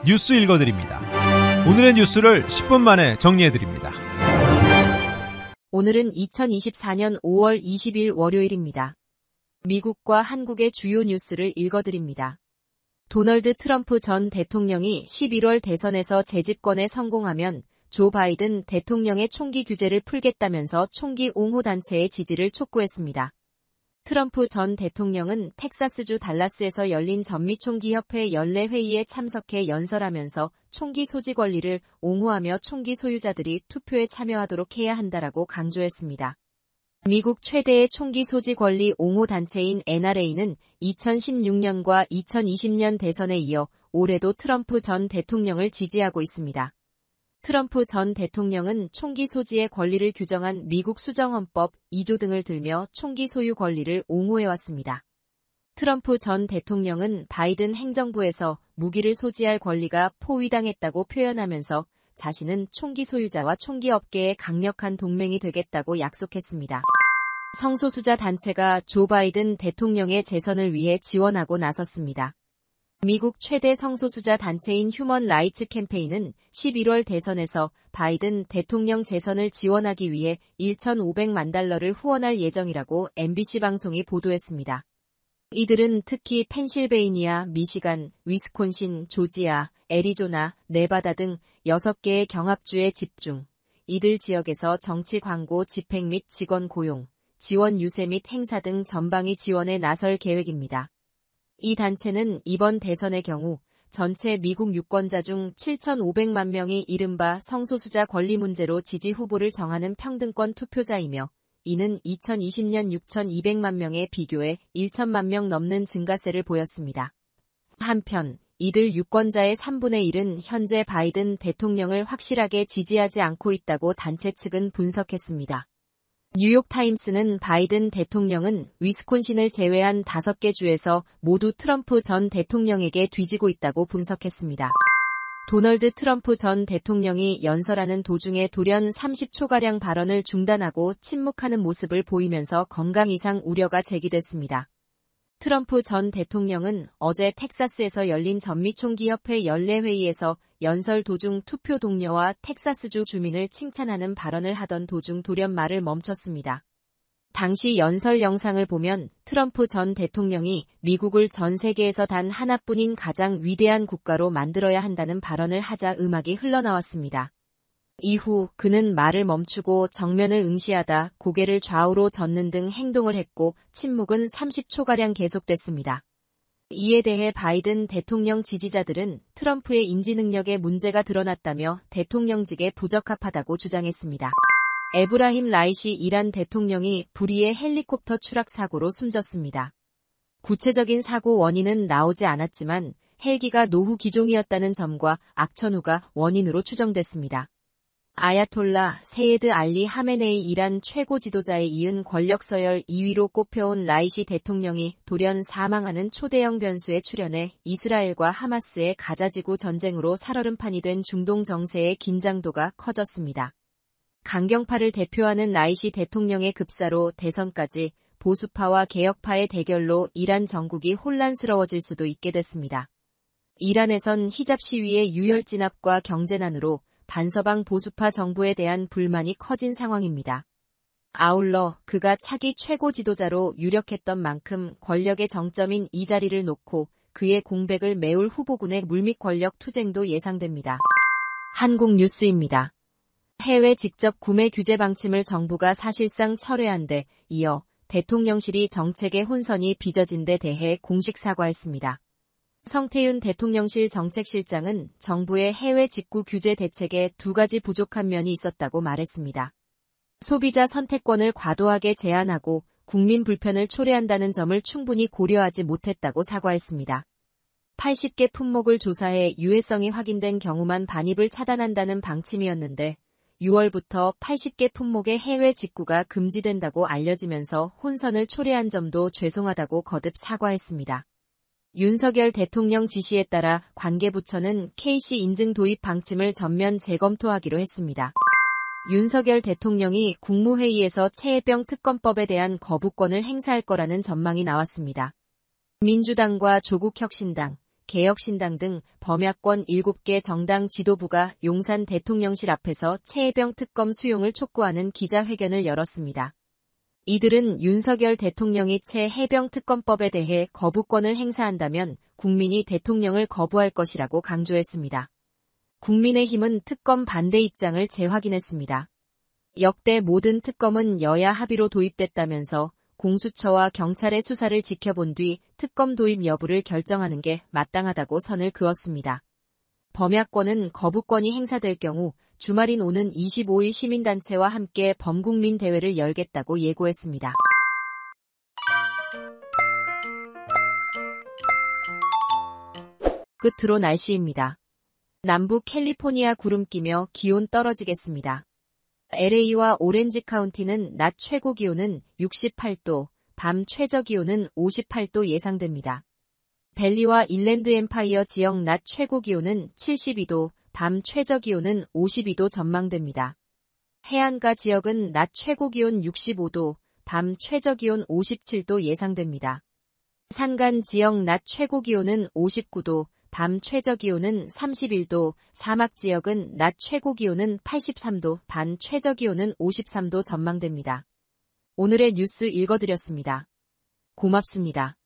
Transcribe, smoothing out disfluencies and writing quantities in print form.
뉴스 읽어드립니다. 오늘의 뉴스를 10분 만에 정리해드립니다. 오늘은 2024년 5월 20일 월요일입니다. 미국과 한국의 주요 뉴스를 읽어드립니다. 도널드 트럼프 전 대통령이 11월 대선에서 재집권에 성공하면 조 바이든 대통령의 총기 규제를 풀겠다면서 총기 옹호 단체의 지지를 촉구했습니다. 트럼프 전 대통령은 텍사스주 달라스에서 열린 전미총기협회 연례회의에 참석해 연설하면서 총기 소지 권리를 옹호하며 총기 소유자들이 투표에 참여하도록 해야 한다라고 강조했습니다. 미국 최대의 총기 소지 권리 옹호 단체인 NRA는 2016년과 2020년 대선에 이어 올해도 트럼프 전 대통령을 지지하고 있습니다. 트럼프 전 대통령은 총기 소지의 권리를 규정한 미국 수정헌법 2조 등을 들며 총기 소유 권리를 옹호해왔습니다. 트럼프 전 대통령은 바이든 행정부에서 무기를 소지할 권리가 포위당했다고 표현하면서 자신은 총기 소유자와 총기 업계의 강력한 동맹이 되겠다고 약속했습니다. 성소수자 단체가 조 바이든 대통령의 재선을 위해 지원하고 나섰습니다. 미국 최대 성소수자 단체인 휴먼 라이츠 캠페인은 11월 대선에서 바이든 대통령 재선을 지원하기 위해 1,500만 달러를 후원할 예정이라고 MBC 방송이 보도했습니다. 이들은 특히 펜실베이니아, 미시간, 위스콘신, 조지아, 애리조나, 네바다 등 6개의 경합주에 집중. 이들 지역에서 정치 광고 집행 및 직원 고용, 지원 유세 및 행사 등 전방위 지원에 나설 계획입니다. 이 단체는 이번 대선의 경우 전체 미국 유권자 중 7,500만 명이 이른바 성소수자 권리 문제로 지지 후보를 정하는 평등권 투표자이며 이는 2020년 6,200만 명에 비교해 1천만 명 넘는 증가세를 보였습니다. 한편 이들 유권자의 3분의 1은 현재 바이든 대통령을 확실하게 지지하지 않고 있다고 단체 측은 분석했습니다. 뉴욕타임스는 바이든 대통령은 위스콘신을 제외한 5개 주에서 모두 트럼프 전 대통령에게 뒤지고 있다고 분석했습니다. 도널드 트럼프 전 대통령이 연설하는 도중에 돌연 30초가량 발언을 중단하고 침묵하는 모습을 보이면서 건강 이상 우려가 제기됐습니다. 트럼프 전 대통령은 어제 텍사스에서 열린 전미총기협회 연례회의에서 연설 도중 투표 동료와 텍사스주 주민을 칭찬하는 발언을 하던 도중 돌연 말을 멈췄습니다. 당시 연설 영상을 보면 트럼프 전 대통령이 미국을 전 세계에서 단 하나뿐인 가장 위대한 국가로 만들어야 한다는 발언을 하자 음악이 흘러나왔습니다. 이후 그는 말을 멈추고 정면을 응시하다 고개를 좌우로 젓는 등 행동을 했고 침묵은 30초가량 계속됐습니다. 이에 대해 바이든 대통령 지지자들은 트럼프의 인지 능력에 문제가 드러났다며 대통령직에 부적합하다고 주장했습니다. 에브라힘 라이시 이란 대통령이 불의의 헬리콥터 추락 사고로 숨졌습니다. 구체적인 사고 원인은 나오지 않았지만 헬기가 노후 기종이었다는 점과 악천후가 원인으로 추정됐습니다. 아야톨라 세예드 알리 하메네이 이란 최고 지도자에 이은 권력 서열 2위로 꼽혀온 라이시 대통령이 돌연 사망하는 초대형 변수에 출연해 이스라엘과 하마스의 가자지구 전쟁으로 살얼음판이 된 중동 정세의 긴장도가 커졌습니다. 강경파를 대표하는 라이시 대통령의 급사로 대선까지 보수파와 개혁파의 대결로 이란 정국이 혼란스러워질 수도 있게 됐습니다. 이란에선 히잡 시위의 유혈 진압과 경제난으로 반서방 보수파 정부에 대한 불만이 커진 상황입니다. 아울러 그가 차기 최고 지도자로 유력했던 만큼 권력의 정점인 이 자리를 놓고 그의 공백을 메울 후보군의 물밑 권력 투쟁도 예상됩니다. 한국 뉴스입니다. 해외 직접 구매 규제 방침을 정부가 사실상 철회한 데 이어 대통령실이 정책의 혼선이 빚어진 데 대해 공식 사과했습니다. 성태윤 대통령실 정책실장은 정부의 해외 직구 규제 대책에 2가지 부족한 면이 있었다고 말했습니다. 소비자 선택권을 과도하게 제한하고 국민 불편을 초래한다는 점을 충분히 고려하지 못했다고 사과했습니다. 80개 품목을 조사해 유해성이 확인된 경우만 반입을 차단한다는 방침이었는데 6월부터 80개 품목의 해외 직구가 금지된다고 알려지면서 혼선을 초래한 점도 죄송하다고 거듭 사과했습니다. 윤석열 대통령 지시에 따라 관계부처는 KC 인증 도입 방침을 전면 재검토하기로 했습니다. 윤석열 대통령이 국무회의에서 최혜병 특검법에 대한 거부권을 행사할 거라는 전망이 나왔습니다. 민주당과 조국혁신당, 개혁신당 등 범야권 7개 정당 지도부가 용산 대통령실 앞에서 최혜병 특검 수용을 촉구하는 기자회견을 열었습니다. 이들은 윤석열 대통령이 최혜병 특검법에 대해 거부권을 행사한다면 국민이 대통령을 거부할 것이라고 강조했습니다. 국민의힘은 특검 반대 입장을 재확인했습니다. 역대 모든 특검은 여야 합의로 도입됐다면서 공수처와 경찰의 수사를 지켜본 뒤 특검 도입 여부를 결정하는 게 마땅하다고 선을 그었습니다. 범야권은 거부권이 행사될 경우 주말인 오는 25일 시민단체와 함께 범국민 대회를 열겠다고 예고했습니다. 끝으로 날씨입니다. 남부 캘리포니아 구름 끼며 기온 떨어지겠습니다. LA와 오렌지 카운티는 낮 최고 기온은 68도, 밤 최저 기온은 58도 예상됩니다. 밸리와 인랜드 엠파이어 지역 낮 최고 기온은 72도, 밤 최저 기온은 52도 전망됩니다. 해안가 지역은 낮 최고 기온 65도, 밤 최저 기온 57도 예상됩니다. 산간 지역 낮 최고 기온은 59도, 밤 최저 기온은 31도, 사막 지역은 낮 최고 기온은 83도, 밤 최저 기온은 53도 전망됩니다. 오늘의 뉴스 읽어드렸습니다. 고맙습니다.